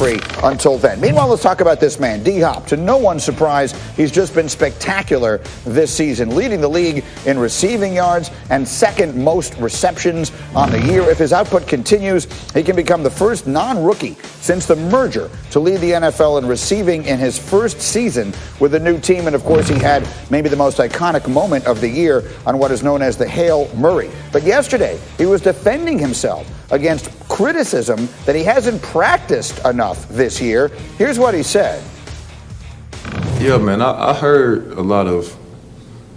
injury-free until then. Meanwhile, let's talk about this man, D-Hop. To no one's surprise, he's just been spectacular this season, leading the league in receiving yards and second most receptions on the year. If his output continues, he can become the first non-rookie since the merger to lead the NFL in receiving in his first season with a new team. And of course, he had maybe the most iconic moment of the year on what is known as the Hail Murray. But yesterday, he was defending himself against criticism that he hasn't practiced enough this year. Here's what he said. Yeah, man, I heard a lot of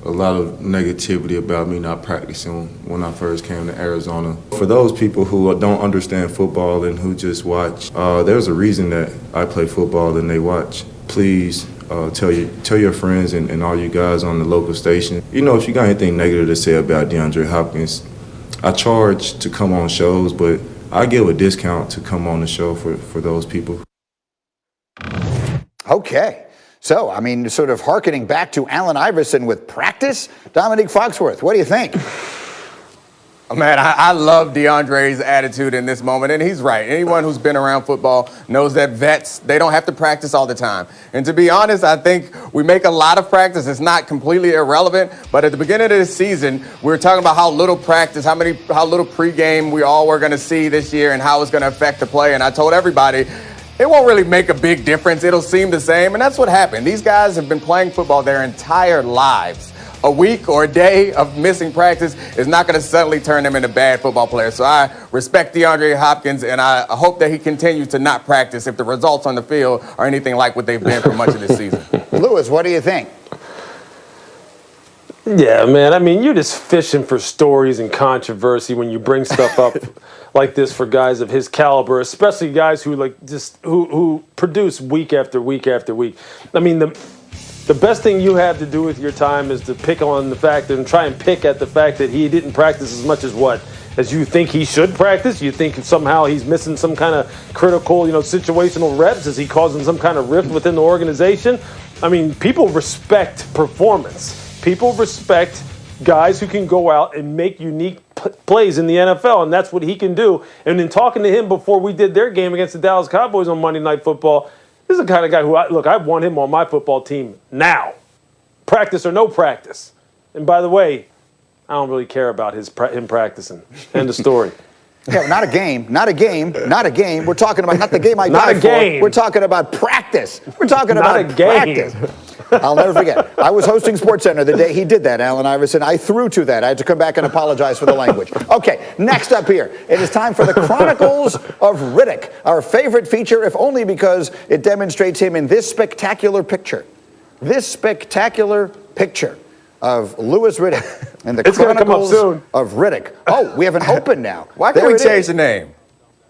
negativity about me not practicing when I first came to Arizona. For those people who don't understand football and who just watch, there's a reason that I play football and they watch. Please tell your friends and all you guys on the local station. You know, if you got anything negative to say about DeAndre Hopkins, I charge to come on shows, but I give a discount to come on the show for those people. Okay. So, I mean, sort of hearkening back to Allen Iverson with practice. Dominique Foxworth, what do you think? Man, I love DeAndre's attitude in this moment, and he's right. Anyone who's been around football knows that vets, they don't have to practice all the time. And to be honest, I think we make a lot of practice. It's not completely irrelevant, but at the beginning of this season, we were talking about how little practice, how little pregame we all were going to see this year and how it's going to affect the play. And I told everybody, it won't really make a big difference. It'll seem the same, and that's what happened. These guys have been playing football their entire lives. A week or a day of missing practice is not going to suddenly turn them into bad football players. So I respect DeAndre Hopkins, and I hope that he continues to not practice if the results on the field are anything like what they've been for much of this season. Lewis, what do you think? Yeah, man. I mean, you're just fishing for stories and controversy when you bring stuff up like this for guys of his caliber, especially guys who who produce week after week after week. I mean, the best thing you have to do with your time is to pick on the fact and try and pick at the fact that he didn't practice as much as you think he should practice. You think somehow he's missing some kind of critical, situational reps. Is he causing some kind of rift within the organization? I mean, people respect performance. People respect guys who can go out and make unique plays in the NFL, and that's what he can do. And in talking to him before we did their game against the Dallas Cowboys on Monday Night Football, this is the kind of guy who, I want him on my football team now. Practice or no practice. And by the way, I don't really care about him practicing. End of story. Yeah, not a game. We're talking about not the game I died for. We're talking about practice. We're talking about practice. I'll never forget. I was hosting SportsCenter the day he did that, Allen Iverson. I threw to that. I had to come back and apologize for the language. Okay, next up here, it is time for the Chronicles of Riddick, our favorite feature, if only because it demonstrates him in this spectacular picture. This spectacular picture of Louis Riddick and the Chronicles of Riddick. Oh, we have an open now. Why can't we change the name?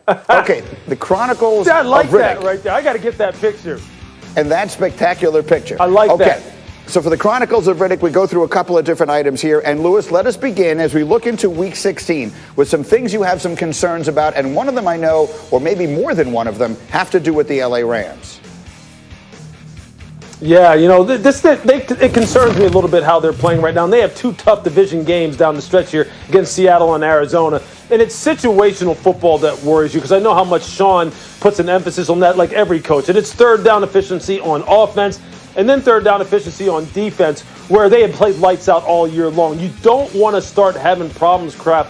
Okay, the Chronicles of Riddick. I like that right there. I got to get that picture. And that spectacular picture. I like that. Okay, so for the Chronicles of Riddick, we go through a couple of different items here. And Louis, let us begin as we look into Week 16 with some things you have some concerns about. And one of them I know, or maybe more than one of them, have to do with the LA Rams. Yeah, it concerns me a little bit how they're playing right now. And they have two tough division games down the stretch here against Seattle and Arizona. And it's situational football that worries you because I know how much Sean puts an emphasis on that like every coach. And it's third down efficiency on offense and then third down efficiency on defense where they had played lights out all year long. You don't want to start having problems crop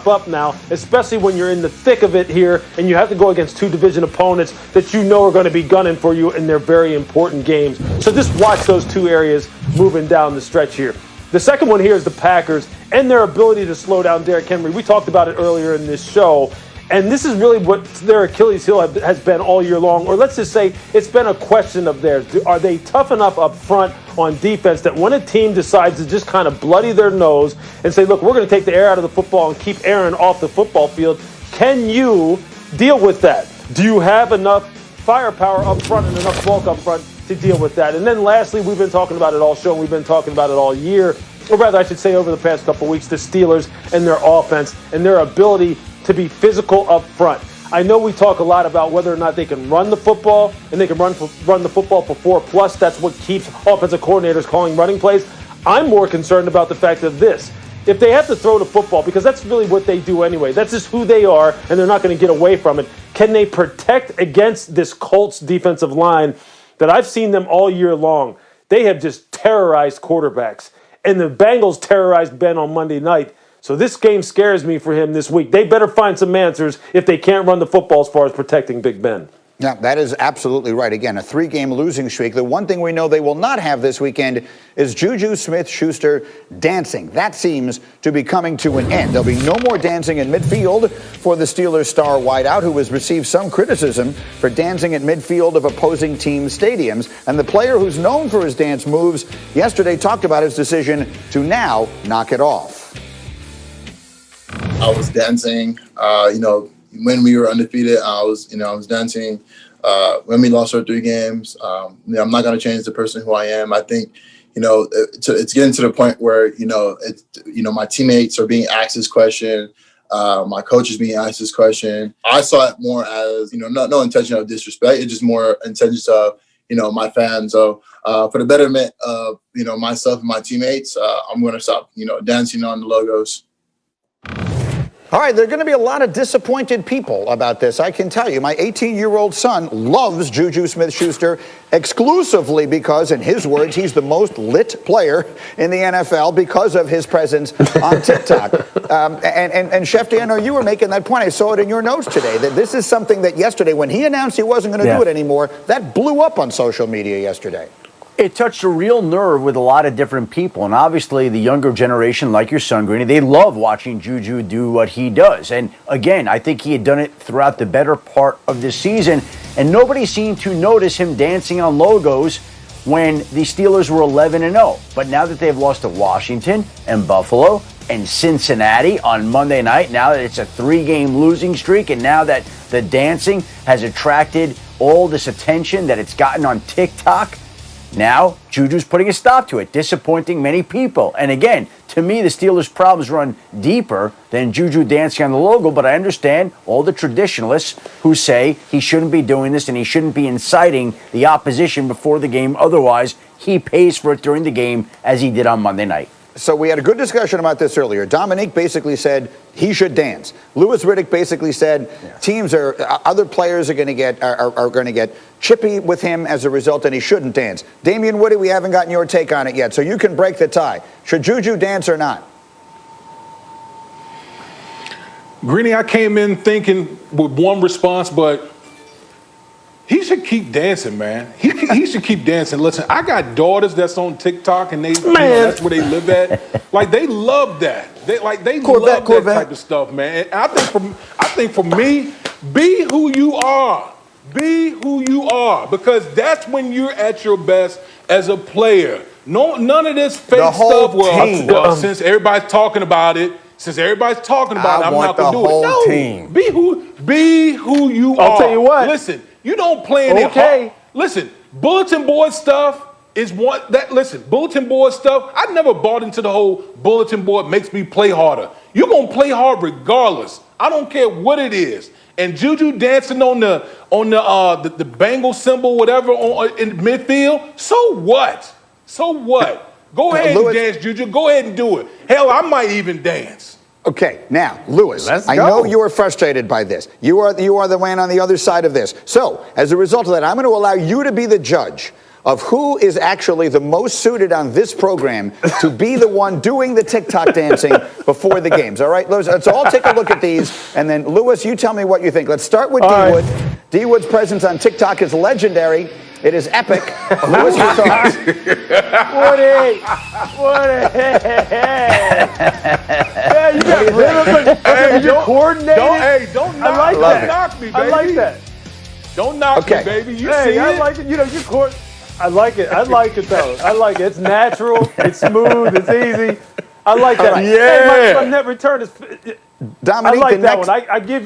up now, especially when you're in the thick of it here and you have to go against two division opponents that you know are going to be gunning for you in their very important games. So just watch those two areas moving down the stretch here. The second one here is the Packers and their ability to slow down Derrick Henry. We talked about it earlier in this show. And this is really what their Achilles heel has been all year long. Or let's just say it's been a question of theirs. Are they tough enough up front on defense that when a team decides to just kind of bloody their nose and say, look, we're going to take the air out of the football and keep Aaron off the football field, can you deal with that? Do you have enough firepower up front and enough bulk up front to deal with that? And then lastly, we've been talking about it all show. We've been talking about it all year. Or rather, I should say over the past couple of weeks, the Steelers and their offense and their ability to be physical up front. I know we talk a lot about whether or not they can run the football, and they can run the football for 4+. That's what keeps offensive coordinators calling running plays. I'm more concerned about the fact of this. if they have to throw the football, because that's really what they do anyway, that's just who they are, and they're not going to get away from it. Can they protect against this Colts defensive line that I've seen them all year long? They have just terrorized quarterbacks, and the Bengals terrorized Ben on Monday night. So this game scares me for him this week. They better find some answers if they can't run the football as far as protecting Big Ben. Yeah, that is absolutely right. Again, a 3-game losing streak. The one thing we know they will not have this weekend is Juju Smith-Schuster dancing. That seems to be coming to an end. There'll be no more dancing in midfield for the Steelers star wideout, who has received some criticism for dancing at midfield of opposing team stadiums. And the player who's known for his dance moves yesterday talked about his decision to now knock it off. I was dancing, when we were undefeated, I was dancing. When we lost our 3 games, I'm not going to change the person who I am. I think, it's getting to the point where, my teammates are being asked this question. My coach is being asked this question. I saw it more as, no intention of disrespect. It's just more intentions of, my fans. So for the betterment of, myself and my teammates, I'm going to stop, dancing on the logos. All right, there are going to be a lot of disappointed people about this, I can tell you. My 18-year-old son loves Juju Smith-Schuster exclusively because, in his words, he's the most lit player in the NFL because of his presence on TikTok. And Chef Dan, I know you were making that point. I saw it in your notes today, that this is something that yesterday, when he announced he wasn't going to do it anymore, that blew up on social media yesterday. It touched a real nerve with a lot of different people. And obviously the younger generation, like your son, Greeny, they love watching Juju do what he does. And again, I think he had done it throughout the better part of the season. And nobody seemed to notice him dancing on logos when the Steelers were 11-0. But now that they've lost to Washington and Buffalo and Cincinnati on Monday night, now that it's a 3-game losing streak, and now that the dancing has attracted all this attention that it's gotten on TikTok, now, Juju's putting a stop to it, disappointing many people. And again, to me, the Steelers' problems run deeper than Juju dancing on the logo, but I understand all the traditionalists who say he shouldn't be doing this and he shouldn't be inciting the opposition before the game. Otherwise, he pays for it during the game, as he did on Monday night. So we had a good discussion about this earlier. Dominique basically said he should dance. Louis Riddick basically said other players are going to get chippy with him as a result, and he shouldn't dance. Damien Woody, we haven't gotten your take on it yet, so you can break the tie. Should Juju dance or not? Greeny, I came in thinking with one response, but he should keep dancing, man. He should keep dancing. Listen, I got daughters that's on TikTok, and that's where they live at. Like, they love that. They love that type of stuff, man. And I think for me, be who you are. Be who you are, because that's when you're at your best as a player. None of this fake stuff. Well, since everybody's talking about it, I'm not going to do it. No, team. Be who you are. I'll tell you what. Listen, you don't play in it. Listen, bulletin board stuff is one that. Listen, bulletin board stuff. I never bought into the whole bulletin board makes me play harder. You're gonna play hard regardless. I don't care what it is. And Juju dancing on the Bengal symbol, whatever, in midfield. So what? So what? Go ahead and dance, Juju. Go ahead and do it. Hell, I might even dance. Okay, now, Louis, I know you are frustrated by this. You are the man on the other side of this. So, as a result of that, I'm going to allow you to be the judge of who is actually the most suited on this program to be the one doing the TikTok dancing before the games. All right, Louis, let's all take a look at these. And then, Louis, you tell me what you think. Let's start with D-Wood. Right. D-Wood's presence on TikTok is legendary. It is epic. Louis, your thoughts? Woody! Yeah, you got rhythm. You're coordinated. Don't knock me, baby. I like that. Don't knock me, baby. You see I like it. I like it. I like it, though. I like it. It's natural. It's smooth. It's easy. I like that. Right. Yeah. Hey, my net return is. Dominique, I like that one. I give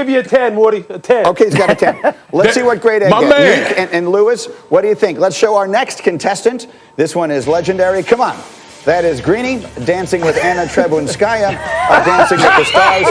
you a 10, Woody. A 10. Okay, he's got a 10. Let's see what grade I get. And Louis, what do you think? Let's show our next contestant. This one is legendary. Come on. That is Greeny, dancing with Anna Trebunskaya, Dancing with the Stars.